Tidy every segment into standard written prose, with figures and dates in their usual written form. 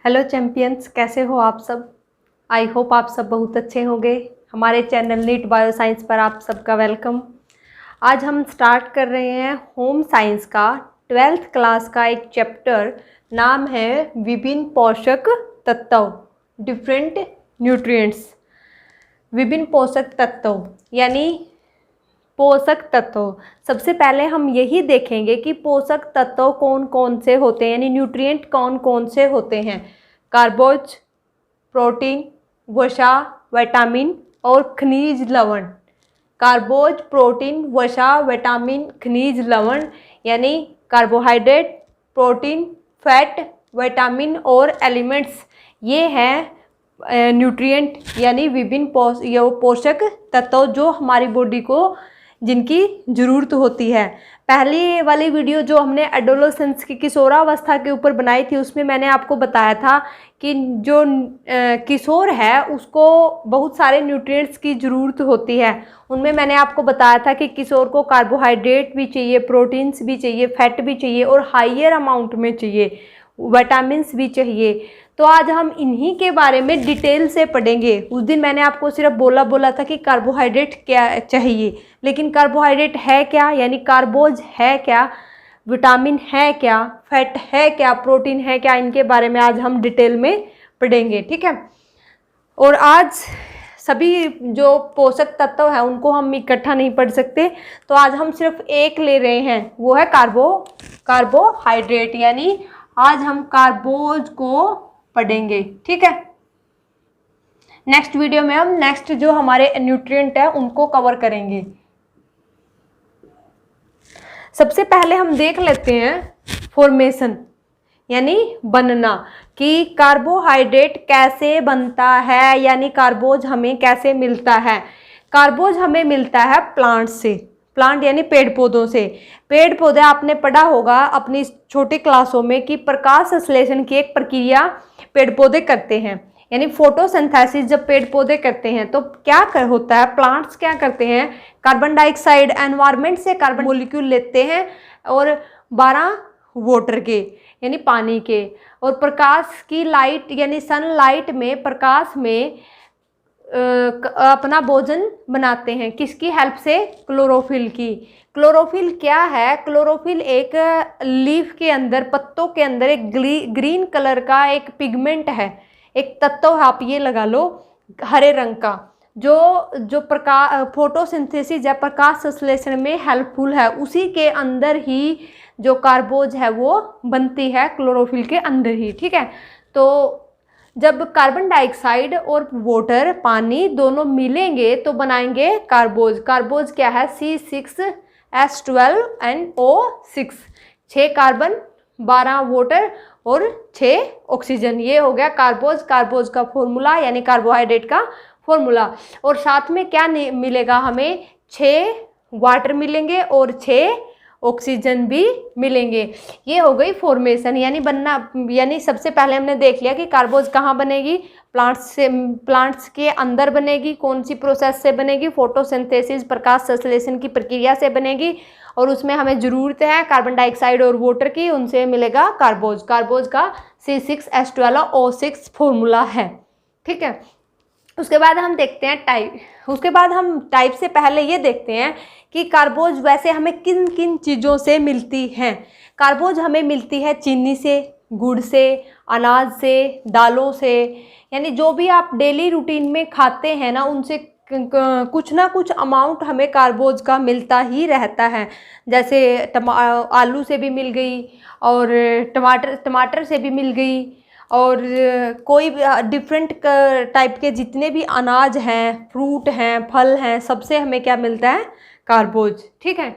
Hello champions, कैसे हो आप सब। आई होप आप सब बहुत अच्छे होंगे। हमारे चैनल नीट बायो साइंस पर आप सबका वेलकम। आज हम स्टार्ट कर रहे हैं होम साइंस का 12th क्लास का एक चैप्टर। नाम है विभिन्न पोषक तत्व, डिफरेंट न्यूट्रिएंट्स। विभिन्न पोषक तत्व यानी पोषक तत्व। सबसे पहले हम यही देखेंगे कि पोषक तत्व कौन कौन से होते हैं, यानी न्यूट्रिएंट कौन कौन से होते हैं। कार्बोज, प्रोटीन, वसा, विटामिन और खनिज लवण। कार्बोज, प्रोटीन, वसा, विटामिन, खनिज लवण यानी कार्बोहाइड्रेट, प्रोटीन, फैट, विटामिन और एलिमेंट्स, ये हैं न्यूट्रिएंट यानी विभिन्न पोषक तत्व जो हमारी बॉडी को जिनकी ज़रूरत होती है। पहली वाली वीडियो जो हमने एडोलेसेंस की किशोरावस्था के ऊपर बनाई थी, उसमें मैंने आपको बताया था कि जो किशोर है उसको बहुत सारे न्यूट्रिएंट्स की ज़रूरत होती है। उनमें मैंने आपको बताया था कि किशोर को कार्बोहाइड्रेट भी चाहिए, प्रोटीन्स भी चाहिए, फैट भी चाहिए और हाइयर अमाउंट में चाहिए, विटामिन्स भी चाहिए। तो आज हम इन्हीं के बारे में डिटेल से पढ़ेंगे। उस दिन मैंने आपको सिर्फ बोला था कि कार्बोहाइड्रेट क्या चाहिए, लेकिन कार्बोहाइड्रेट है क्या, यानी कार्बोज है क्या, विटामिन है क्या, फैट है क्या, प्रोटीन है क्या, इनके बारे में आज हम डिटेल में पढ़ेंगे। ठीक है। और आज सभी जो पोषक तत्व है उनको हम इकट्ठा नहीं पढ़ सकते, तो आज हम सिर्फ एक ले रहे हैं, वो है कार्बोहाइड्रेट, यानी आज हम कार्बोज को पढ़ेंगे। ठीक है। नेक्स्ट वीडियो में हम नेक्स्ट जो हमारे न्यूट्रिएंट है उनको कवर करेंगे। सबसे पहले हम देख लेते हैं फॉर्मेशन यानी बनना, कि कार्बोहाइड्रेट कैसे बनता है, यानी कार्बोज हमें कैसे मिलता है। कार्बोज हमें मिलता है प्लांट से, प्लांट यानी पेड़ पौधों से। पेड़ पौधे आपने पढ़ा होगा अपनी छोटी क्लासों में कि प्रकाश संश्लेषण की एक प्रक्रिया पेड़ पौधे करते हैं, यानी फोटोसिंथेसिस जब पेड़ पौधे करते हैं तो क्या होता है, प्लांट्स क्या करते हैं, कार्बन डाइऑक्साइड एनवायरनमेंट से कार्बन मॉलिक्यूल लेते हैं और 12 वाटर के यानी पानी के, और प्रकाश की लाइट यानी सनलाइट में, प्रकाश में अपना भोजन बनाते हैं। किसकी हेल्प से? क्लोरोफिल की। क्लोरोफिल क्या है? क्लोरोफिल एक लीफ के अंदर, पत्तों के अंदर एक ग्रीन कलर का एक पिगमेंट है, एक तत्व है, आप ये लगा लो, हरे रंग का, जो प्रकाश फोटोसिंथेसिस या प्रकाश संश्लेषण में हेल्पफुल है। उसी के अंदर ही जो कार्बोज है वो बनती है, क्लोरोफिल के अंदर ही। ठीक है। तो जब कार्बन डाइऑक्साइड और वाटर, पानी दोनों मिलेंगे तो बनाएंगे कार्बोज। कार्बोज क्या है? C6H12NO6, 6 कार्बन, 12 वाटर और 6 ऑक्सीजन, ये हो गया कार्बोज। कार्बोज का फॉर्मूला यानी कार्बोहाइड्रेट का फॉर्मूला। और साथ में क्या मिलेगा हमें? 6 वाटर मिलेंगे और 6 ऑक्सीजन भी मिलेंगे। ये हो गई फॉर्मेशन यानी बनना। यानी सबसे पहले हमने देख लिया कि कार्बोज कहाँ बनेगी, प्लांट्स के अंदर बनेगी। कौन सी प्रोसेस से बनेगी? फोटोसिंथेसिस, प्रकाश संश्लेषण की प्रक्रिया से बनेगी, और उसमें हमें ज़रूरत है कार्बन डाइऑक्साइड और वाटर की, उनसे मिलेगा कार्बोज। कार्बोज का C6H12O6 फॉर्मूला है। ठीक है। उसके बाद हम देखते हैं टाइप। उसके बाद हम टाइप से पहले ये देखते हैं कि कार्बोज वैसे हमें किन किन चीज़ों से मिलती हैं। कार्बोज हमें मिलती है चीनी से, गुड़ से, अनाज से, दालों से, यानी जो भी आप डेली रूटीन में खाते हैं ना, उनसे कुछ ना कुछ अमाउंट हमें कार्बोज का मिलता ही रहता है। जैसे आलू से भी मिल गई, और टमाटर से भी मिल गई, और कोई डिफरेंट टाइप के जितने भी अनाज हैं, फ्रूट हैं, फल हैं, सबसे हमें क्या मिलता है? कार्बोज। ठीक है।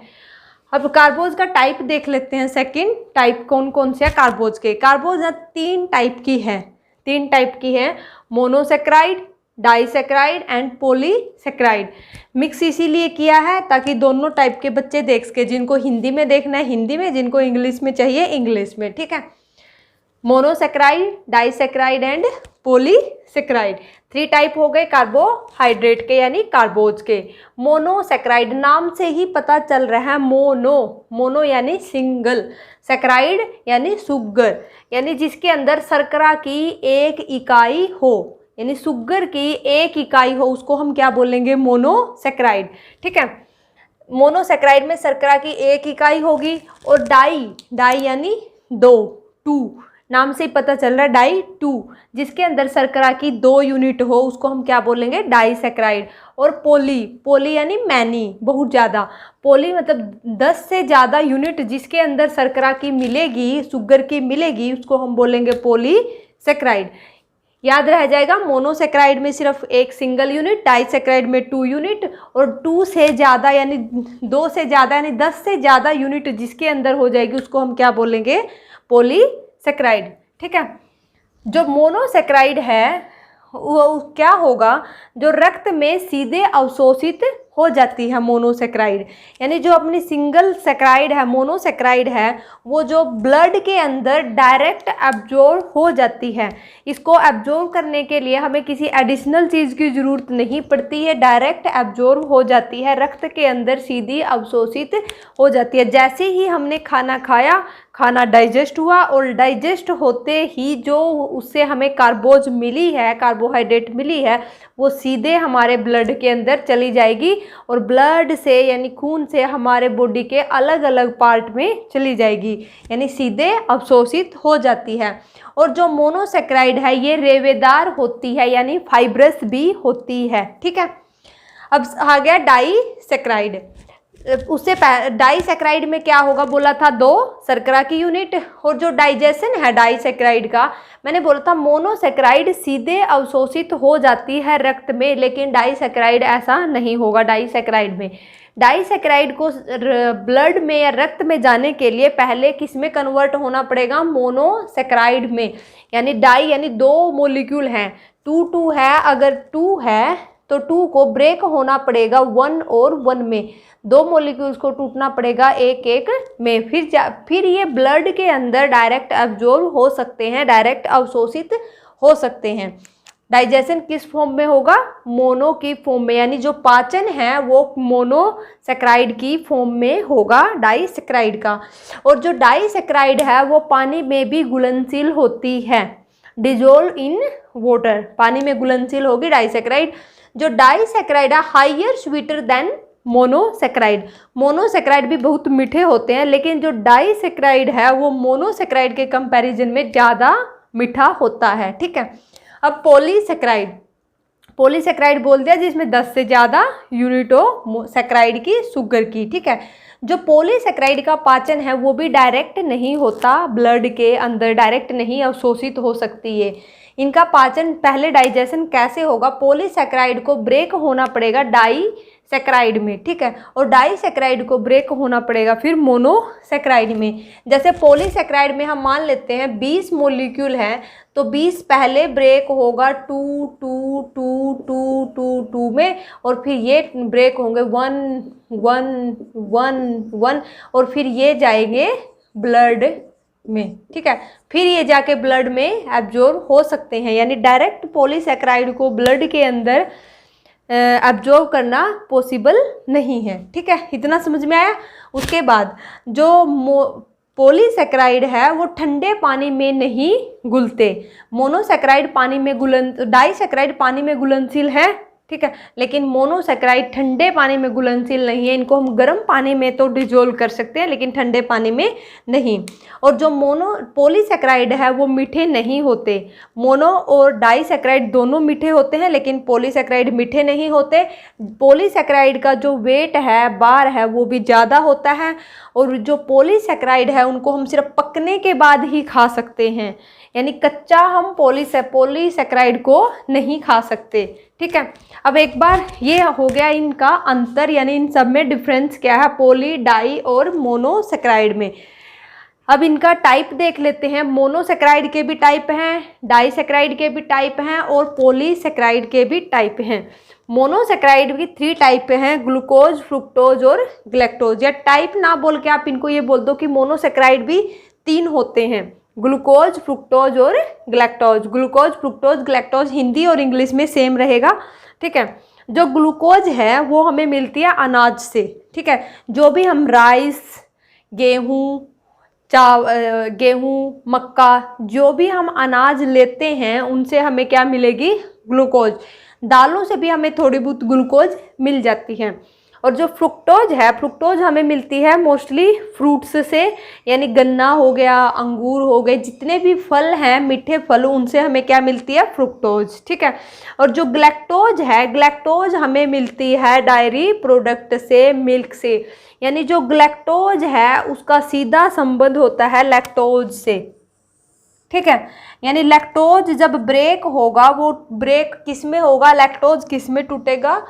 अब कार्बोज का टाइप देख लेते हैं। सेकंड टाइप कौन कौन से है कार्बोज के? कार्बोज 3 टाइप की है, 3 टाइप की है, monosaccharide, disaccharide and polysaccharide. Mix इसीलिए किया है ताकि दोनों टाइप के बच्चे देख सके, जिनको हिंदी में देखना है हिंदी में, जिनको इंग्लिश में चाहिए इंग्लिश में। ठीक है। Monosaccharide, disaccharide and polysaccharide. 3 type हो गए कार्बोहाइड्रेट के यानी कार्बोज के। मोनोसेकेराइड नाम से ही पता चल रहा है, मोनो यानी सिंगल, सेकेराइड यानी सुगर, यानी जिसके अंदर शर्करा की एक इकाई हो, यानी सुगर की एक इकाई हो, उसको हम क्या बोलेंगे, मोनोसेकेराइड। ठीक है, मोनोसेकेराइड में शर्करा की एक इकाई होगी। और डाई यानी 2 नाम से ही पता चल रहा है, डाई 2, जिसके अंदर शर्करा की 2 यूनिट हो, उसको हम क्या बोलेंगे, डाईसेकेराइड। और पोली यानी मैनी, बहुत ज़्यादा, पोली मतलब 10 से ज़्यादा यूनिट जिसके अंदर शर्करा की मिलेगी, शुगर की मिलेगी, उसको हम बोलेंगे पॉलीसेकेराइड। याद रह जाएगा, मोनोसेकेराइड में सिर्फ एक सिंगल यूनिट, डाईसेकेराइड में 2 यूनिट, और 2 से ज़्यादा यानी 2 से ज़्यादा यानी 10 से ज़्यादा यूनिट जिसके अंदर हो जाएगी, उसको हम क्या बोलेंगे, पॉलीसेकेराइड। ठीक है, जो मोनोसेकेराइड है वो क्या होगा, जो रक्त में सीधे अवशोषित हो जाती है मोनोसेकेराइड, यानी जो अपनी सिंगल सेकेराइड है, मोनोसेकेराइड है, वो जो ब्लड के अंदर डायरेक्ट एब्जॉर्ब हो जाती है। इसको एब्जॉर्ब करने के लिए हमें किसी एडिशनल चीज़ की ज़रूरत नहीं पड़ती है, डायरेक्ट एब्जॉर्ब हो जाती है, रक्त के अंदर सीधी अवशोषित हो जाती है। जैसे ही हमने खाना खाया, खाना डाइजेस्ट हुआ, और डाइजेस्ट होते ही जो उससे हमें कार्बोज मिली है, कार्बोहाइड्रेट मिली है, वो सीधे हमारे ब्लड के अंदर चली जाएगी, और ब्लड से यानी खून से हमारे बॉडी के अलग अलग पार्ट में चली जाएगी, यानी सीधे अवशोषित हो जाती है। और जो मोनोसेकेराइड है ये रेवेदार होती है, यानी फाइब्रस भी होती है। ठीक है, अब आ गया डाईसेकेराइड। उससे डाईसेकेराइड में क्या होगा, बोला था 2 शर्करा की यूनिट। और जो डाइजेशन है डाईसेकेराइड का, मैंने बोला था मोनोसेकेराइड सीधे अवशोषित हो जाती है रक्त में, लेकिन डाईसेकेराइड ऐसा नहीं होगा। डाईसेकेराइड को ब्लड में या रक्त में जाने के लिए पहले किस में कन्वर्ट होना पड़ेगा, मोनोसेकेराइड में, यानी डाई यानी 2 मॉलिक्यूल हैं, 2 है, अगर 2 है तो 2 को ब्रेक होना पड़ेगा 1 और 1 में, 2 मॉलिक्यूल्स को टूटना पड़ेगा 1 में, फिर ये ब्लड के अंदर डायरेक्ट एब्जॉर्ब हो सकते हैं, डायरेक्ट अवशोषित हो सकते हैं। डाइजेशन किस फॉर्म में होगा, मोनो की फॉर्म में, यानी जो पाचन है वो मोनोसेकेराइड की फॉर्म में होगा डाईसेकेराइड का। और जो डाईसेकेराइड है वो पानी में भी घुलनशील होती है, डिजोल्व इन वाटर, पानी में घुलनशील होगी डाईसेकेराइड। जो डाईसेकेराइड है हाइयर स्वीटर देन मोनोसेकेराइड भी बहुत मीठे होते हैं, लेकिन जो डाईसेकेराइड है वो मोनोसेकेराइड के कंपैरिजन में ज़्यादा मीठा होता है। ठीक है, अब पॉलीसेकेराइड बोल दिया जिसमें 10 से ज़्यादा यूनिट हो सेकेराइड की, शुगर की। ठीक है, जो पॉलीसेकेराइड का पाचन है वो भी डायरेक्ट नहीं होता, ब्लड के अंदर डायरेक्ट नहीं अवशोषित हो सकती है। इनका पाचन पहले डाइजेशन कैसे होगा, पॉलीसेकेराइड को ब्रेक होना पड़ेगा डाईसेकेराइड में। ठीक है, और डाईसेकेराइड को ब्रेक होना पड़ेगा फिर मोनोसेकेराइड में। जैसे पॉलीसेकेराइड में हम मान लेते हैं 20 मॉलिक्यूल हैं, तो 20 पहले ब्रेक होगा 2 2 2 2 2 2 में, और फिर ये ब्रेक होंगे 1 1 1 1, और फिर ये जाएंगे ब्लड में। ठीक है, फिर ये जाके ब्लड में एब्जॉर्ब हो सकते हैं, यानी डायरेक्ट पॉलीसेकेराइड को ब्लड के अंदर एब्जॉर्ब करना पॉसिबल नहीं है। ठीक है, इतना समझ में आया। उसके बाद जो पॉलीसेकेराइड है वो ठंडे पानी में नहीं घुलते, मोनोसेकेराइड पानी में डाईसेकेराइड पानी में घुलनशील है। ठीक है, लेकिन मोनोसेकेराइड ठंडे पानी में घुलनशील नहीं है, इनको हम गर्म पानी में तो डिजोल्व कर सकते हैं, लेकिन ठंडे पानी में नहीं। और जो पॉलीसेकेराइड है वो मीठे नहीं होते, मोनो और डाईसेकेराइड दोनों मीठे होते हैं, लेकिन पॉलीसेकेराइड मीठे नहीं होते। पॉलीसेकेराइड का जो वेट है, बार है, वो भी ज़्यादा होता है, और जो पॉलीसेकेराइड है उनको हम सिर्फ पकने के बाद ही खा सकते हैं, यानी कच्चा हम पॉलीसेकेराइड को नहीं खा सकते। ठीक है, अब एक बार ये हो गया इनका अंतर, यानी इन सब में डिफरेंस क्या है पॉली, डाई और मोनोसेकेराइड में। अब इनका टाइप देख लेते हैं। मोनोसेकेराइड के भी टाइप हैं, डाईसेकेराइड के भी टाइप हैं, और पॉलीसेकेराइड के भी टाइप हैं। मोनोसेकेराइड की 3 टाइप हैं, ग्लूकोज, फ्रुक्टोज और गैलेक्टोज। या टाइप ना बोल के आप इनको ये बोल दो कि मोनोसेकेराइड भी 3 होते हैं, ग्लूकोज, फ्रुक्टोज और galactose. Glucose, fructose, galactose Hindi और इंग्लिश में सेम रहेगा, ठीक है। जो ग्लूकोज है वो हमें मिलती है अनाज से, ठीक है। जो भी हम राइस, गेहूँ, गेहूँ, मक्का, जो भी हम अनाज लेते हैं उनसे हमें क्या मिलेगी? ग्लूकोज। दालों से भी हमें थोड़ी बहुत ग्लूकोज मिल जाती है। और जो फ्रुक्टोज है, फ्रुक्टोज हमें मिलती है मोस्टली फ्रूट्स से, यानी गन्ना हो गया, अंगूर हो गए, जितने भी फल हैं मीठे फल, उनसे हमें क्या मिलती है? फ्रुक्टोज, ठीक है। और जो ग्लैक्टोज है, ग्लैक्टोज हमें मिलती है डायरी प्रोडक्ट से, मिल्क से। यानी जो ग्लैक्टोज है उसका सीधा संबंध होता है लैक्टोज से, ठीक है। यानी लैक्टोज जब ब्रेक होगा, वो ब्रेक किस में होगा? लैक्टोज किस में टूटेगा?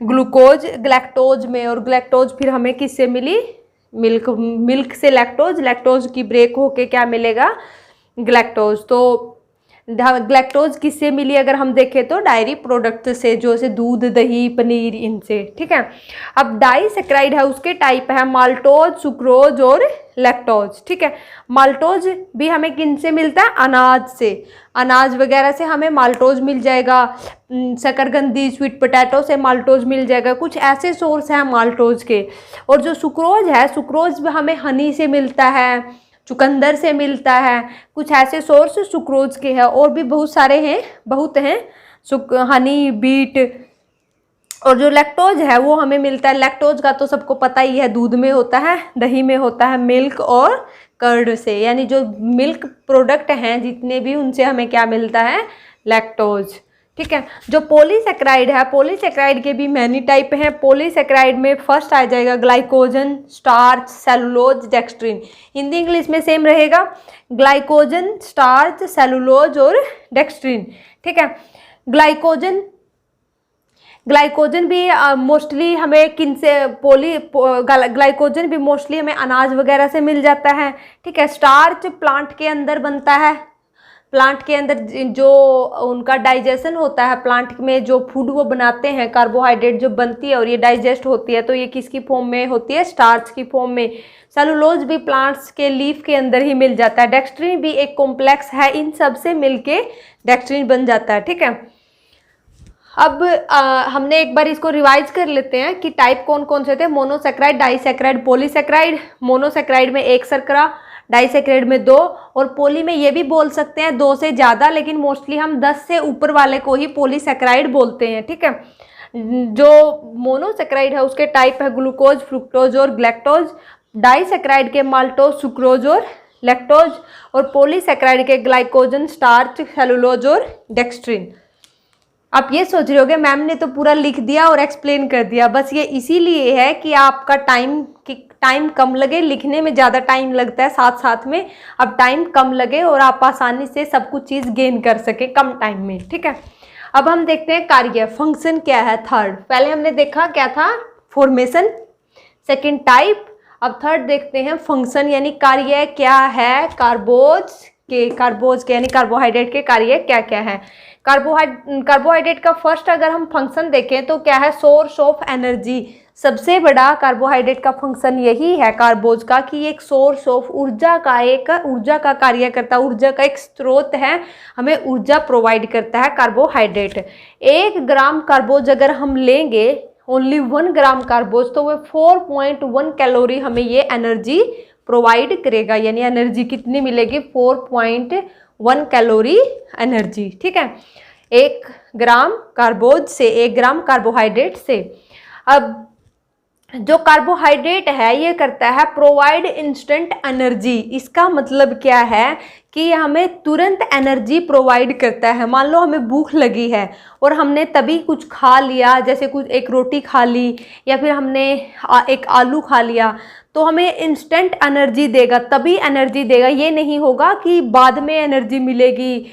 ग्लूकोज, ग्लैक्टोज में। और ग्लैक्टोज फिर हमें किससे मिली? मिल्क, मिल्क से लैक्टोज, लैक्टोज की ब्रेक होके क्या मिलेगा? ग्लैक्टोज। तो ग्लैक्टोज किससे मिली अगर हम देखें तो? डायरी प्रोडक्ट से, जो से दूध, दही, पनीर, इनसे, ठीक है। अब डाइसेक्राइड है, उसके टाइप है माल्टोज, सुक्रोज और लैक्टोज, ठीक है। माल्टोज भी हमें किन से मिलता है? अनाज से। अनाज वगैरह से हमें माल्टोज मिल जाएगा। शकरकंदी, स्वीट पोटैटो से माल्टोज मिल जाएगा। कुछ ऐसे सोर्स हैं माल्टोज के। और जो सुक्रोज है, सुक्रोज हमें हनी से मिलता है, चुकंदर से मिलता है। कुछ ऐसे सोर्स सुक्रोज के हैं, और भी बहुत सारे हैं, बहुत हैं, हनी, बीट। और जो लैक्टोज है वो हमें मिलता है, लैक्टोज का तो सबको पता ही है, दूध में होता है, दही में होता है, मिल्क और कर्ड से। यानी जो मिल्क प्रोडक्ट हैं जितने भी, उनसे हमें क्या मिलता है? लैक्टोज, ठीक है। जो पॉलीसेक्राइड है, पॉलीसेक्राइड के भी मैनी टाइप हैं। पॉलीसेक्राइड में फर्स्ट आ जाएगा glycogen, starch, cellulose, dextrin. Hindi English में सेम रहेगा, ग्लाइकोजन, स्टार्च, सेलुलोज और डेक्स्ट्रिन, ठीक है। ग्लाइकोजन भी मोस्टली हमें किन से? ग्लाइकोजन भी मोस्टली हमें अनाज वगैरह से मिल जाता है, ठीक है। स्टार्च प्लांट के अंदर बनता है, प्लांट के अंदर जो उनका डाइजेशन होता है, प्लांट में जो फूड वो बनाते हैं, कार्बोहाइड्रेट जो बनती है और ये डाइजेस्ट होती है, तो ये किसकी फॉर्म में होती है? स्टार्च की फॉर्म में। सेलुलोज भी प्लांट्स के लीफ के अंदर ही मिल जाता है। डेक्स्ट्रिन भी एक कॉम्प्लेक्स है, इन सब से मिलके डेक्स्ट्रिन बन जाता है, ठीक है। अब हमने एक बार इसको रिवाइज कर लेते हैं कि टाइप कौन कौन से थे। Monosaccharide, disaccharide, polysaccharide. मोनोसेक्राइड में 1 शर्करा, डाइसेक्राइड में 2, और पोली में ये भी बोल सकते हैं 2 से ज़्यादा, लेकिन मोस्टली हम 10 से ऊपर वाले को ही पॉलीसेक्राइड बोलते हैं, ठीक है। जो मोनोसेक्राइड है उसके टाइप है ग्लूकोज, फ्रुक्टोज और ग्लैक्टोज। डाइसेक्राइड के माल्टोज, सुक्रोज और लैक्टोज। और पॉलीसेक्राइड के ग्लाइकोजन, स्टार्च, सेलुलोज और डेक्स्ट्रिन। आप ये सोच रहे होगे मैम ने तो पूरा लिख दिया और एक्सप्लेन कर दिया। बस ये इसीलिए है कि आपका टाइम कम लगे, लिखने में ज़्यादा टाइम लगता है, साथ साथ में अब टाइम कम लगे और आप आसानी से सब कुछ चीज़ गेन कर सके कम टाइम में, ठीक है। अब हम देखते हैं कार्य, फंक्शन क्या है। थर्ड, पहले हमने देखा क्या था? Formation, second type. अब थर्ड देखते हैं फंक्शन, यानी कार्य क्या है कार्बोज के यानी कार्बोहाइड्रेट के कार्य क्या क्या है। कार्बोहाइड्रेट का फर्स्ट अगर हम फंक्शन देखें तो क्या है? Source of energy. सबसे बड़ा कार्बोहाइड्रेट का फंक्शन यही है कार्बोज का कि एक सोर्स ऑफ ऊर्जा का कार्य करता है, ऊर्जा का एक स्रोत है, हमें ऊर्जा प्रोवाइड करता है कार्बोहाइड्रेट। 1 ग्राम कार्बोज अगर हम लेंगे, ओनली 1 ग्राम कार्बोज, तो वो 4.1 कैलोरी हमें ये एनर्जी प्रोवाइड करेगा। यानी एनर्जी कितनी मिलेगी? 4.1 कैलोरी एनर्जी, ठीक है, 1 ग्राम कार्बोज से, 1 ग्राम कार्बोहाइड्रेट से। अब जो कार्बोहाइड्रेट है ये करता है प्रोवाइड इंस्टेंट एनर्जी। इसका मतलब क्या है कि ये हमें तुरंत एनर्जी प्रोवाइड करता है। मान लो हमें भूख लगी है और हमने तभी कुछ खा लिया, जैसे कुछ एक रोटी खा ली या फिर हमने एक आलू खा लिया, तो हमें इंस्टेंट एनर्जी देगा, तभी एनर्जी देगा। ये नहीं होगा कि बाद में एनर्जी मिलेगी,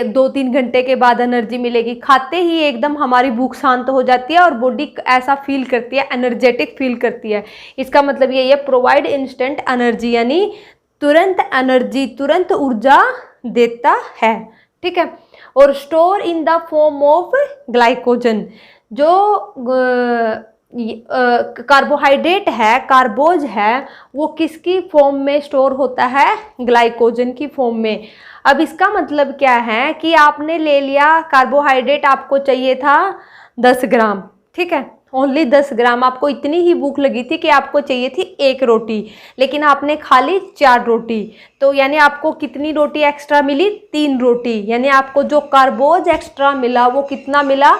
2-3 घंटे के बाद एनर्जी मिलेगी। खाते ही एकदम हमारी भूख शांत हो जाती है और बॉडी ऐसा फील करती है, एनर्जेटिक फील करती है। इसका मतलब ये प्रोवाइड इंस्टेंट एनर्जी, यानी तुरंत एनर्जी, तुरंत ऊर्जा देता है, ठीक है। और store in the form of glycogen, जो कार्बोहाइड्रेट है, कार्बोज है, वो किसकी फॉर्म में स्टोर होता है? ग्लाइकोजन की फॉर्म में। अब इसका मतलब क्या है कि आपने ले लिया कार्बोहाइड्रेट, आपको चाहिए था 10 ग्राम, ठीक है, ओनली 10 ग्राम, आपको इतनी ही भूख लगी थी कि आपको चाहिए थी 1 रोटी, लेकिन आपने खा ली 4 रोटी, तो यानी आपको कितनी रोटी एक्स्ट्रा मिली? 3 रोटी। यानी आपको जो कार्बोज एक्स्ट्रा मिला वो कितना मिला?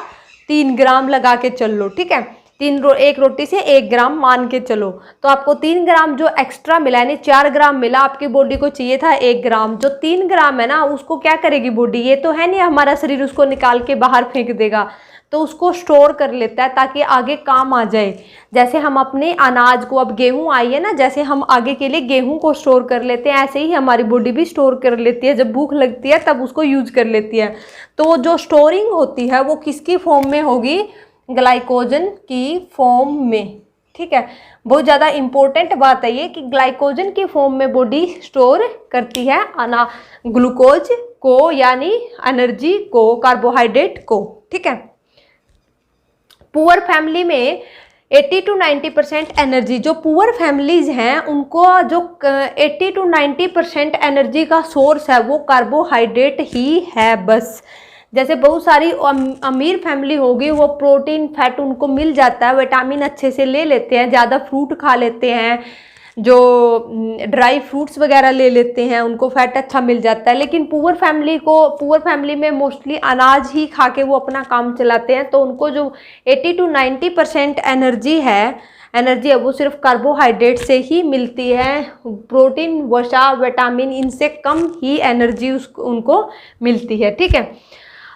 3 ग्राम लगा के चल लो, ठीक है, 1 रोटी से 1 ग्राम मान के चलो, तो आपको 3 ग्राम जो एक्स्ट्रा मिला, यानी 4 ग्राम मिला, आपकी बॉडी को चाहिए था 1 ग्राम। जो 3 ग्राम है ना, उसको क्या करेगी बॉडी? ये तो है नहीं हमारा शरीर उसको निकाल के बाहर फेंक देगा, तो उसको स्टोर कर लेता है ताकि आगे काम आ जाए। जैसे हम अपने अनाज को, अब गेहूं आई है ना, जैसे हम आगे के लिए गेहूं को स्टोर कर लेते हैं, ऐसे ही हमारी बॉडी भी स्टोर कर लेती है, जब भूख लगती है तब उसको यूज कर लेती है। तो जो स्टोरिंग होती है वो किसकी फॉर्म में होगी? ग्लाइकोजन की फॉर्म में, ठीक है। बहुत ज़्यादा इंपॉर्टेंट बात है ये कि ग्लाइकोजन की फॉर्म में बॉडी स्टोर करती है ग्लूकोज को, यानी एनर्जी को, कार्बोहाइड्रेट को, ठीक है। पुअर फैमिली में 80 to 90% एनर्जी, जो पुअर फैमिलीज हैं उनको जो 80 to 90% एनर्जी का सोर्स है वो कार्बोहाइड्रेट ही है बस। जैसे बहुत सारी अमीर फैमिली होगी, वो प्रोटीन फैट उनको मिल जाता है, विटामिन अच्छे से ले लेते हैं, ज़्यादा फ्रूट खा लेते हैं, जो ड्राई फ्रूट्स वगैरह ले लेते हैं, उनको फैट अच्छा मिल जाता है। लेकिन पुअर फैमिली में मोस्टली अनाज ही खा के वो अपना काम चलाते हैं, तो उनको जो 80 to 90% एनर्जी है वो सिर्फ कार्बोहाइड्रेट से ही मिलती है। प्रोटीन, वसा, विटामिन, इनसे कम ही एनर्जी उनको मिलती है, ठीक है।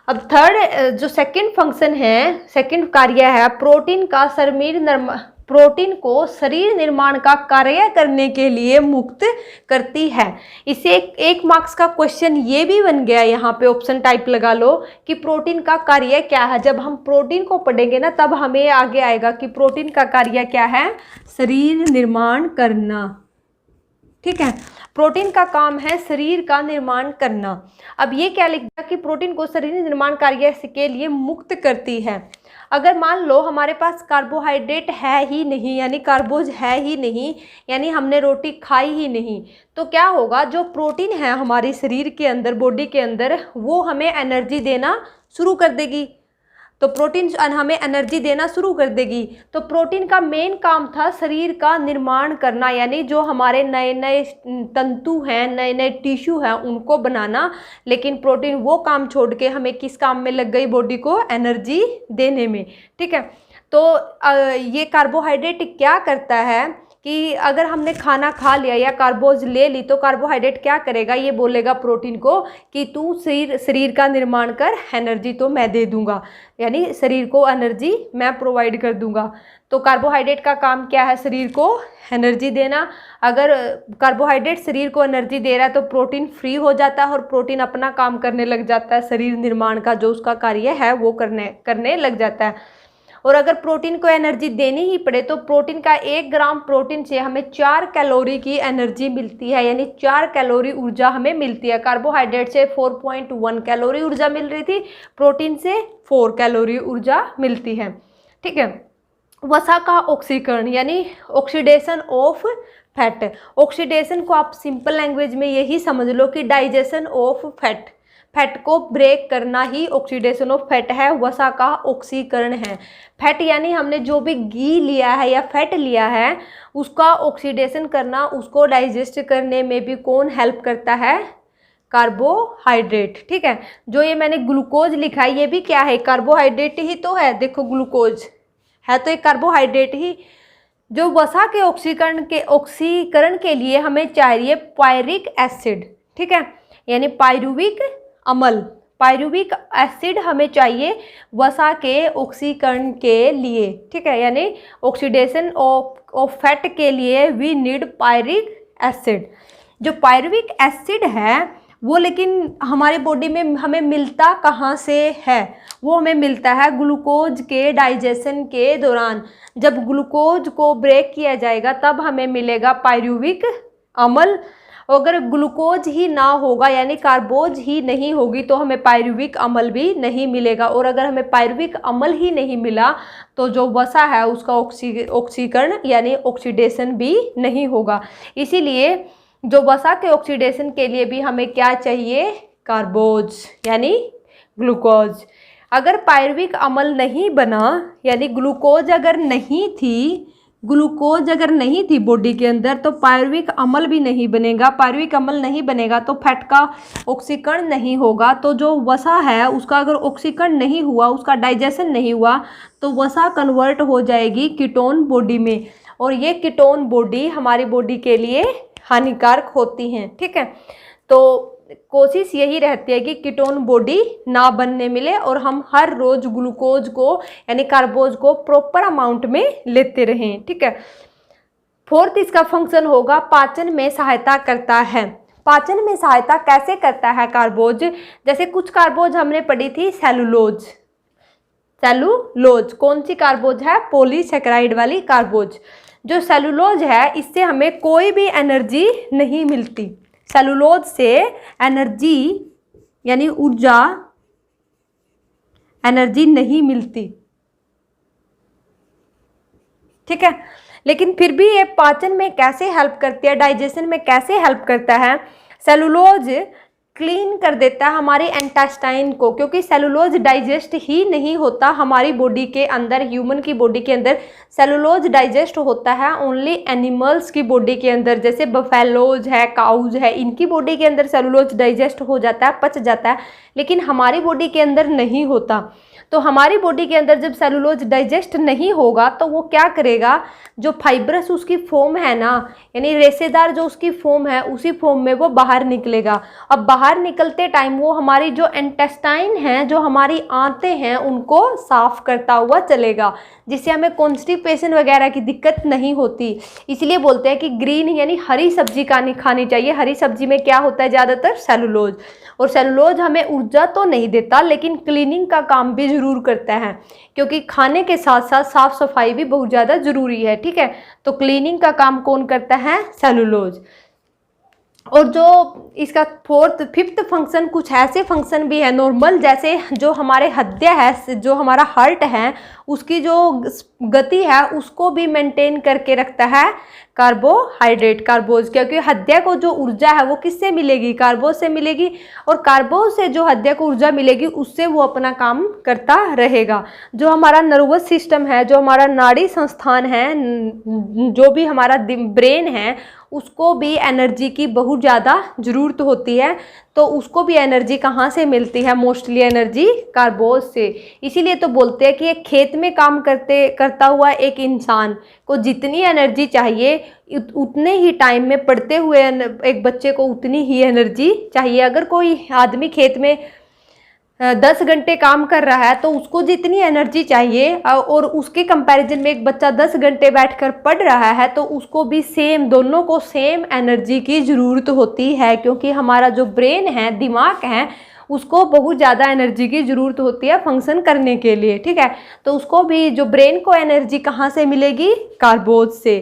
अब थर्ड जो सेकंड कार्य है, प्रोटीन को शरीर निर्माण का कार्य करने के लिए मुक्त करती है। इसे एक मार्क्स का क्वेश्चन ये भी बन गया, यहाँ पे ऑप्शन टाइप लगा लो कि प्रोटीन का कार्य क्या है। जब हम प्रोटीन को पढ़ेंगे ना, तब हमें आगे आएगा कि प्रोटीन का कार्य क्या है? शरीर निर्माण करना, ठीक है। प्रोटीन का काम है शरीर का निर्माण करना। अब ये क्या लिखा कि प्रोटीन को शरीर निर्माण कार्य के लिए मुक्त करती है। अगर मान लो हमारे पास कार्बोहाइड्रेट है ही नहीं, यानी कार्बोज है ही नहीं, यानी हमने रोटी खाई ही नहीं, तो क्या होगा? जो प्रोटीन है हमारे शरीर के अंदर, बॉडी के अंदर, वो हमें एनर्जी देना शुरू कर देगी। तो प्रोटीन हमें एनर्जी देना शुरू कर देगी। तो प्रोटीन का मेन काम था शरीर का निर्माण करना, यानी जो हमारे नए नए तंतु हैं, नए नए टिश्यू हैं, उनको बनाना। लेकिन प्रोटीन वो काम छोड़ के हमें किस काम में लग गई? बॉडी को एनर्जी देने में, ठीक है। तो ये कार्बोहाइड्रेट क्या करता है कि अगर हमने खाना खा लिया या कार्बोज ले ली, तो कार्बोहाइड्रेट क्या करेगा? ये बोलेगा प्रोटीन को कि तू शरीर का निर्माण कर, एनर्जी तो मैं दे दूंगा, यानी शरीर को एनर्जी मैं प्रोवाइड कर दूंगा। तो कार्बोहाइड्रेट का काम क्या है? शरीर को एनर्जी देना। अगर कार्बोहाइड्रेट शरीर को एनर्जी दे रहा है तो प्रोटीन फ्री हो जाता है और प्रोटीन अपना काम करने लग जाता है, शरीर निर्माण का जो उसका कार्य है वो करने लग जाता है। और अगर प्रोटीन को एनर्जी देनी ही पड़े तो प्रोटीन का 1 ग्राम प्रोटीन से हमें 4 कैलोरी की एनर्जी मिलती है, यानी 4 कैलोरी ऊर्जा हमें मिलती है। कार्बोहाइड्रेट से 4.1 कैलोरी ऊर्जा मिल रही थी, प्रोटीन से 4 कैलोरी ऊर्जा मिलती है, ठीक है। वसा का ऑक्सीकरण, यानी ऑक्सीडेशन ऑफ फैट। ऑक्सीडेशन को आप सिंपल लैंग्वेज में यही समझ लो कि डाइजेशन ऑफ फैट को ब्रेक करना ही ऑक्सीडेशन ऑफ फैट है, वसा का ऑक्सीकरण है। फैट यानी हमने जो भी घी लिया है या फैट लिया है, उसका ऑक्सीडेशन करना, उसको डाइजेस्ट करने में भी कौन हेल्प करता है? कार्बोहाइड्रेट, ठीक है। जो ये मैंने ग्लूकोज लिखा है, ये भी क्या है? कार्बोहाइड्रेट ही तो है। देखो ग्लूकोज है तो एक कार्बोहाइड्रेट ही। जो वसा के ऑक्सीकरण के लिए हमें चाहिए पायरिक एसिड, ठीक है, यानी पायरुविक अम्ल, पायरुविक एसिड हमें चाहिए वसा के ऑक्सीकरण के लिए, ठीक है। यानी ऑक्सीडेशन ऑफ फैट के लिए वी नीड पायरिक एसिड। जो पायरुविक एसिड है वो लेकिन हमारी बॉडी में हमें मिलता कहाँ से है? वो हमें मिलता है ग्लूकोज के डाइजेशन के दौरान। जब ग्लूकोज को ब्रेक किया जाएगा तब हमें मिलेगा पायरुविक अम्ल। और अगर ग्लूकोज ही ना होगा यानी कार्बोज ही नहीं होगी तो हमें पायरुविक अम्ल भी नहीं मिलेगा, और अगर हमें पायरुविक अम्ल ही नहीं मिला तो जो वसा है उसका ऑक्सीकरण यानी ऑक्सीडेशन भी नहीं होगा। इसीलिए जो वसा के ऑक्सीडेशन के लिए भी हमें क्या चाहिए, कार्बोज यानी ग्लूकोज। अगर पायरुविक अम्ल नहीं बना यानी ग्लूकोज अगर नहीं थी बॉडी के अंदर तो पायरुविक अम्ल भी नहीं बनेगा। पायरुविक अम्ल नहीं बनेगा तो फैट का ऑक्सीकरण नहीं होगा। तो जो वसा है उसका अगर ऑक्सीकरण नहीं हुआ, उसका डाइजेशन नहीं हुआ तो वसा कन्वर्ट हो जाएगी कीटोन बॉडी में, और ये कीटोन बॉडी हमारी बॉडी के लिए हानिकारक होती हैं। ठीक है, तो कोशिश यही रहती है कि कीटोन बॉडी ना बनने मिले और हम हर रोज ग्लूकोज को यानी कार्बोज को प्रॉपर अमाउंट में लेते रहें। ठीक है, फोर्थ इसका फंक्शन होगा पाचन में सहायता करता है। पाचन में सहायता कैसे करता है कार्बोज, जैसे कुछ कार्बोज हमने पढ़ी थी सेलुलोज। कौन सी कार्बोज है, पॉलीसेकेराइड वाली कार्बोज। जो सेलुलोज है इससे हमें कोई भी एनर्जी नहीं मिलती। सेलुलोज से एनर्जी यानी ऊर्जा एनर्जी नहीं मिलती। ठीक है, लेकिन फिर भी ये पाचन में कैसे हेल्प करती है, डाइजेशन में कैसे हेल्प करता है। सेलुलोज क्लीन कर देता है हमारे इंटेस्टाइन को, क्योंकि सेलुलोज डाइजेस्ट ही नहीं होता हमारी बॉडी के अंदर। ह्यूमन की बॉडी के अंदर सेलुलोज डाइजेस्ट होता है ओनली एनिमल्स की बॉडी के अंदर, जैसे बफेलोज है, काउज है, इनकी बॉडी के अंदर सेलुलोज डाइजेस्ट हो जाता है, पच जाता है, लेकिन हमारी बॉडी के अंदर नहीं होता। तो हमारी बॉडी के अंदर जब सेलुलोज डाइजेस्ट नहीं होगा तो वो क्या करेगा, जो फाइब्रस उसकी फॉर्म है ना, यानी रेशेदार जो उसकी फॉर्म है उसी फॉर्म में वो बाहर निकलेगा। अब बाहर निकलते टाइम वो हमारी जो इंटेस्टाइन है, जो हमारी आंतें हैं, उनको साफ करता हुआ चलेगा, जिससे हमें कॉन्स्टिपेशन वगैरह की दिक्कत नहीं होती। इसलिए बोलते हैं कि ग्रीन यानी हरी सब्जी खानी चाहिए। हरी सब्जी में क्या होता है, ज़्यादातर सेलुलोज। और सेलुलोज हमें ऊर्जा तो नहीं देता लेकिन क्लीनिंग का काम भी ज़रूर करता है, क्योंकि खाने के साथ साथ साफ सफाई भी बहुत ज़्यादा ज़रूरी है। ठीक है, तो क्लीनिंग का काम कौन करता है, सेलुलोज। और जो इसका फिफ्थ फंक्शन, कुछ ऐसे फंक्शन भी है नॉर्मल, जैसे जो हमारे हृदय है, जो हमारा हार्ट है, उसकी जो गति है उसको भी मेंटेन करके रखता है कार्बोहाइड्रेट, कार्बोज। क्योंकि हृदय को जो ऊर्जा है वो किससे मिलेगी, कार्बोज से मिलेगी, और कार्बोज से जो हृदय को ऊर्जा मिलेगी उससे वो अपना काम करता रहेगा। जो हमारा नर्वस सिस्टम है, जो हमारा नाड़ी संस्थान है, जो भी हमारा ब्रेन है, उसको भी एनर्जी की बहुत ज़्यादा ज़रूरत होती है। तो उसको भी एनर्जी कहाँ से मिलती है, मोस्टली एनर्जी कार्बोज से। इसीलिए तो बोलते हैं कि एक खेत में काम करता हुआ एक इंसान को जितनी एनर्जी चाहिए उतने ही टाइम में पढ़ते हुए एक बच्चे को उतनी ही एनर्जी चाहिए। अगर कोई आदमी खेत में 10 घंटे काम कर रहा है तो उसको जितनी एनर्जी चाहिए, और उसके कंपैरिजन में एक बच्चा 10 घंटे बैठकर पढ़ रहा है तो उसको भी सेम, दोनों को सेम एनर्जी की ज़रूरत होती है। क्योंकि हमारा जो ब्रेन है, दिमाग है, उसको बहुत ज़्यादा एनर्जी की ज़रूरत होती है फंक्शन करने के लिए। ठीक है, तो उसको भी, जो ब्रेन को एनर्जी कहाँ से मिलेगी, कार्बोज से।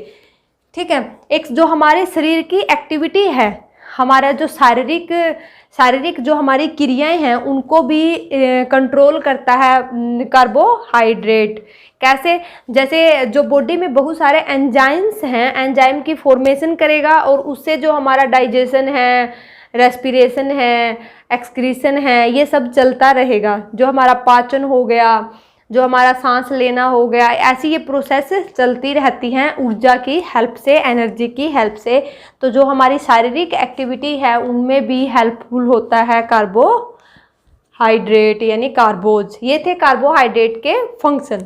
ठीक है, एक जो हमारे शरीर की एक्टिविटी है, हमारा जो शारीरिक जो हमारी क्रियाएं हैं उनको भी कंट्रोल करता है कार्बोहाइड्रेट। कैसे, जैसे जो बॉडी में बहुत सारे एंजाइम्स हैं, एंजाइम की फॉर्मेशन करेगा और उससे जो हमारा डाइजेशन है, रेस्पिरेशन है, एक्सक्रीशन है, ये सब चलता रहेगा। जो हमारा पाचन हो गया, जो हमारा सांस लेना हो गया, ऐसी ये प्रोसेस चलती रहती हैं ऊर्जा की हेल्प से, एनर्जी की हेल्प से। तो जो हमारी शारीरिक एक्टिविटी है उनमें भी हेल्पफुल होता है कार्बोहाइड्रेट यानी कार्बोज। ये थे कार्बोहाइड्रेट के फंक्शन।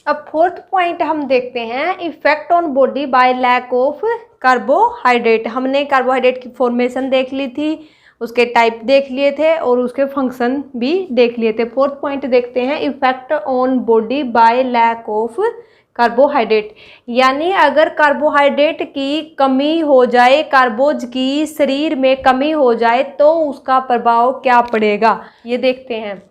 अब फोर्थ पॉइंट हम देखते हैं, effect on body by lack of carbohydrate. हमने कार्बोहाइड्रेट की फॉर्मेशन देख ली थी, उसके टाइप देख लिए थे और उसके फंक्शन भी देख लिए थे। फोर्थ पॉइंट देखते हैं, effect on body by lack of carbohydrate. यानी अगर कार्बोहाइड्रेट की कमी हो जाए, कार्बोज की शरीर में कमी हो जाए तो उसका प्रभाव क्या पड़ेगा, ये देखते हैं।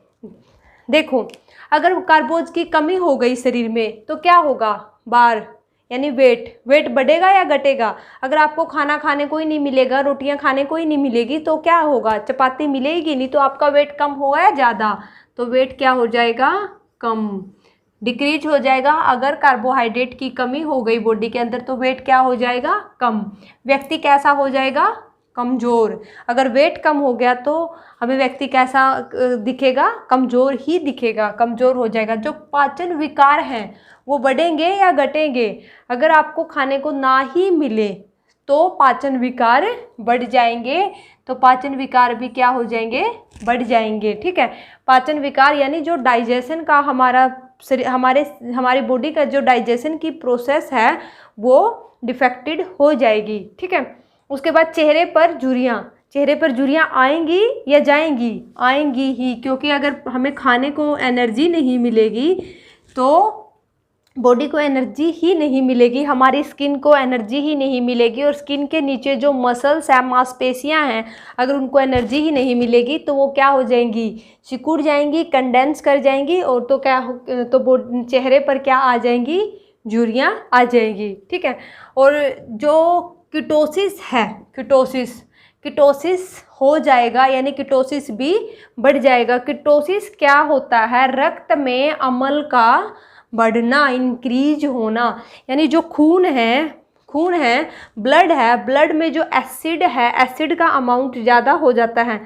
देखो, अगर कार्बोज की कमी हो गई शरीर में तो क्या होगा, बार यानी वेट बढ़ेगा या घटेगा। अगर आपको खाना खाने को ही नहीं मिलेगा, रोटियां खाने को ही नहीं मिलेगी तो क्या होगा, चपाती मिलेगी नहीं तो आपका वेट कम होगा या ज़्यादा, तो वेट क्या हो जाएगा, कम, डिक्रीज हो जाएगा। अगर कार्बोहाइड्रेट की कमी हो गई बॉडी के अंदर तो वेट क्या हो जाएगा, कम। व्यक्ति कैसा हो जाएगा, कमज़ोर। अगर वेट कम हो गया तो हमें व्यक्ति कैसा दिखेगा, कमज़ोर ही दिखेगा, कमज़ोर हो जाएगा। जो पाचन विकार हैं वो बढ़ेंगे या घटेंगे। अगर आपको खाने को ना ही मिले तो पाचन विकार बढ़ जाएंगे, तो पाचन विकार भी क्या हो जाएंगे, बढ़ जाएंगे। ठीक है, पाचन विकार यानी जो डाइजेशन का हमारी बॉडी का जो डाइजेशन की प्रोसेस है वो डिफेक्टेड हो जाएगी। ठीक है, उसके बाद चेहरे पर झुर्रियाँ आएंगी या जाएंगी, आएंगी ही, क्योंकि अगर हमें खाने को एनर्जी नहीं मिलेगी तो बॉडी को एनर्जी ही नहीं मिलेगी, हमारी स्किन को एनर्जी ही नहीं मिलेगी, और स्किन के नीचे जो मसल्स हैं, मांसपेशियां हैं, अगर उनको एनर्जी ही नहीं मिलेगी तो वो क्या हो जाएंगी, सिकुड़ जाएंगी, कंडेंस कर जाएंगी, और तो क्या तो चेहरे पर क्या आ जाएंगी, झुर्रियाँ आ जाएंगी। ठीक है, और जो कीटोसिस है, कीटोसिस हो जाएगा, यानी कीटोसिस भी बढ़ जाएगा। कीटोसिस क्या होता है, रक्त में अम्ल का बढ़ना, इंक्रीज होना, यानी जो खून है, ब्लड में जो एसिड है, एसिड का अमाउंट ज़्यादा हो जाता है।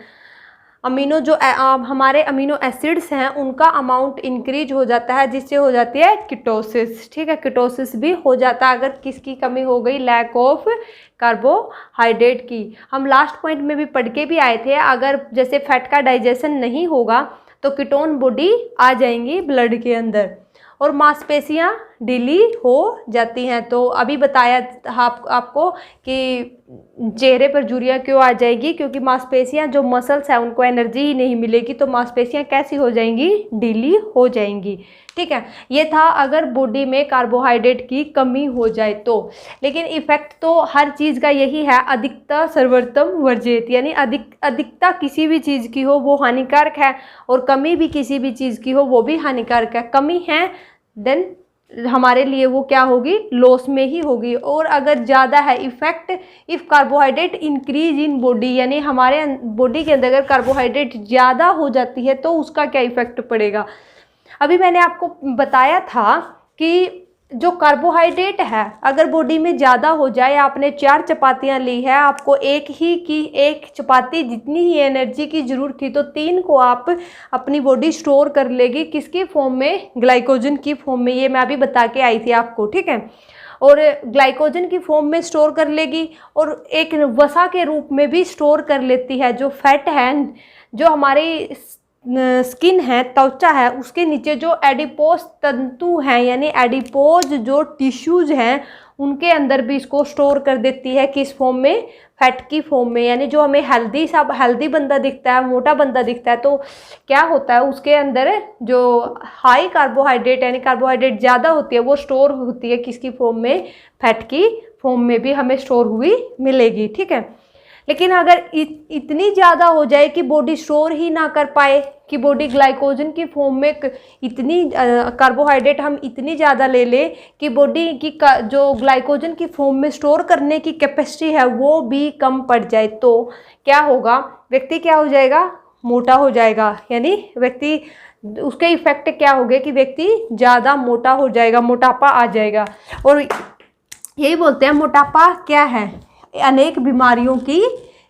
हमारे अमीनो एसिड्स हैं उनका अमाउंट इंक्रीज हो जाता है, जिससे हो जाती है कीटोसिस। ठीक है, कीटोसिस भी हो जाता है अगर किसकी कमी हो गई, लैक ऑफ कार्बोहाइड्रेट की। हम लास्ट पॉइंट में भी पढ़ के भी आए थे, अगर जैसे फैट का डाइजेशन नहीं होगा तो कीटोन बॉडी आ जाएंगी ब्लड के अंदर, और मांसपेशियां ढीली हो जाती हैं। तो अभी बताया आपको कि चेहरे पर झुर्रियाँ क्यों आ जाएगी, क्योंकि मांसपेशियां जो मसल्स हैं उनको एनर्जी ही नहीं मिलेगी, तो मांसपेशियां कैसी हो जाएंगी, ढीली हो जाएंगी। ठीक है, ये था अगर बॉडी में कार्बोहाइड्रेट की कमी हो जाए तो। लेकिन इफेक्ट तो हर चीज़ का यही है, अधिकता सर्वोत्तम वर्जित, यानी अधिकता किसी भी चीज़ की हो वो हानिकारक है, और कमी भी किसी भी चीज़ की हो वो भी हानिकारक है। कमी है देन हमारे लिए वो क्या होगी, लॉस में ही होगी। और अगर ज़्यादा है, effect if carbohydrate increase in body, यानी हमारे बॉडी के अंदर अगर कार्बोहाइड्रेट ज़्यादा हो जाती है तो उसका क्या इफेक्ट पड़ेगा। अभी मैंने आपको बताया था कि जो कार्बोहाइड्रेट है अगर बॉडी में ज़्यादा हो जाए, आपने 4 चपातियाँ ली है, आपको एक चपाती जितनी ही एनर्जी की ज़रूरत थी तो 3 को आप अपनी बॉडी स्टोर कर लेगी, किसकी फॉर्म में, ग्लाइकोजन की फॉर्म में। ये मैं अभी बता के आई थी आपको। ठीक है, और ग्लाइकोजन की फॉर्म में स्टोर कर लेगी, और एक वसा के रूप में भी स्टोर कर लेती है। जो फैट है, जो हमारी स्किन है, त्वचा है, उसके नीचे जो एडिपोज तंतु हैं, यानी एडिपोज जो टिश्यूज हैं, उनके अंदर भी इसको स्टोर कर देती है। किस फॉर्म में, फैट की फॉर्म में। यानी जो हमें हेल्दी बंदा दिखता है, मोटा बंदा दिखता है, तो क्या होता है उसके अंदर जो हाई कार्बोहाइड्रेट यानी कार्बोहाइड्रेट ज़्यादा होती है वो स्टोर होती है किसकी फॉर्म में, फैट की फॉर्म में भी हमें स्टोर हुई मिलेगी। ठीक है, लेकिन अगर इतनी ज़्यादा हो जाए कि बॉडी स्टोर ही ना कर पाए, कि बॉडी ग्लाइकोजन की फॉर्म में इतनी कार्बोहाइड्रेट हम इतनी ज़्यादा ले ले कि बॉडी की जो ग्लाइकोजन की फॉर्म में स्टोर करने की कैपेसिटी है वो भी कम पड़ जाए, तो क्या होगा, व्यक्ति क्या हो जाएगा, मोटा हो जाएगा। यानी व्यक्ति, उसके इफेक्ट क्या हो गए कि व्यक्ति ज़्यादा मोटा हो जाएगा, मोटापा आ जाएगा। और यही बोलते हैं मोटापा क्या है, अनेक बीमारियों की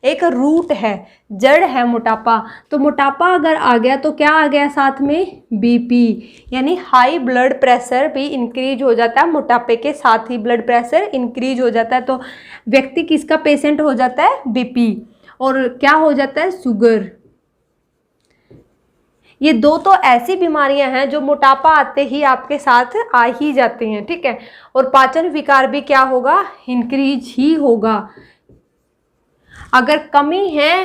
एक रूट है, जड़ है मोटापा। तो मोटापा अगर आ गया तो क्या आ गया साथ में, बीपी, यानी हाई ब्लड प्रेशर भी इंक्रीज हो जाता है। मोटापे के साथ ही ब्लड प्रेशर इंक्रीज हो जाता है, तो व्यक्ति किसका पेशेंट हो जाता है, बीपी, और क्या हो जाता है, शुगर। ये 2 तो ऐसी बीमारियां हैं जो मोटापा आते ही आपके साथ आ ही जाती हैं। ठीक है, और पाचन विकार भी क्या होगा, इंक्रीज ही होगा। अगर कमी है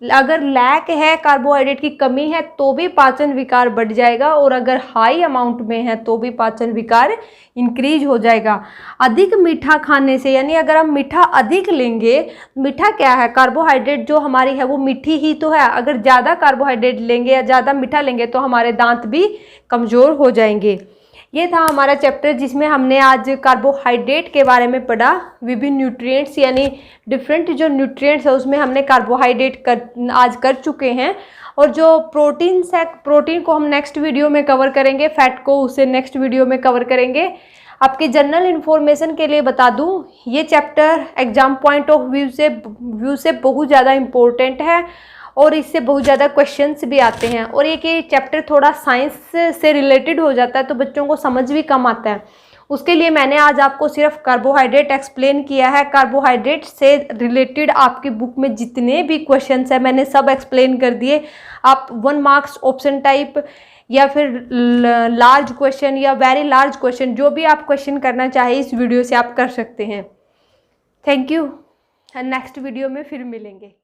अगर लैक है, कार्बोहाइड्रेट की कमी है, तो भी पाचन विकार बढ़ जाएगा, और अगर हाई अमाउंट में है तो भी पाचन विकार इंक्रीज हो जाएगा। अधिक मीठा खाने से, यानी अगर हम मीठा अधिक लेंगे, मीठा क्या है, कार्बोहाइड्रेट जो हमारी है वो मीठी ही तो है। अगर ज़्यादा कार्बोहाइड्रेट लेंगे या ज़्यादा मीठा लेंगे तो हमारे दांत भी कमज़ोर हो जाएंगे। ये था हमारा चैप्टर जिसमें हमने आज कार्बोहाइड्रेट के बारे में पढ़ा। विभिन्न न्यूट्रिएंट्स, यानी डिफरेंट जो न्यूट्रिएंट्स है उसमें हमने कार्बोहाइड्रेट आज कर चुके हैं। और जो प्रोटीन्स है, प्रोटीन को हम नेक्स्ट वीडियो में कवर करेंगे, फैट को उसे नेक्स्ट वीडियो में कवर करेंगे। आपके जनरल इन्फॉर्मेशन के लिए बता दूं, ये chapter exam point of view से बहुत ज़्यादा इम्पोर्टेंट है और इससे बहुत ज़्यादा क्वेश्चंस भी आते हैं। और ये चैप्टर थोड़ा साइंस से रिलेटेड हो जाता है तो बच्चों को समझ भी कम आता है। उसके लिए मैंने आज आपको सिर्फ कार्बोहाइड्रेट एक्सप्लेन किया है। कार्बोहाइड्रेट से रिलेटेड आपकी बुक में जितने भी क्वेश्चंस हैं मैंने सब एक्सप्लेन कर दिए। आप 1 मार्क्स ऑप्शन टाइप या फिर लार्ज क्वेश्चन या वेरी लार्ज क्वेश्चन, जो भी आप क्वेश्चन करना चाहे इस वीडियो से आप कर सकते हैं। Thank you. नेक्स्ट वीडियो में फिर मिलेंगे।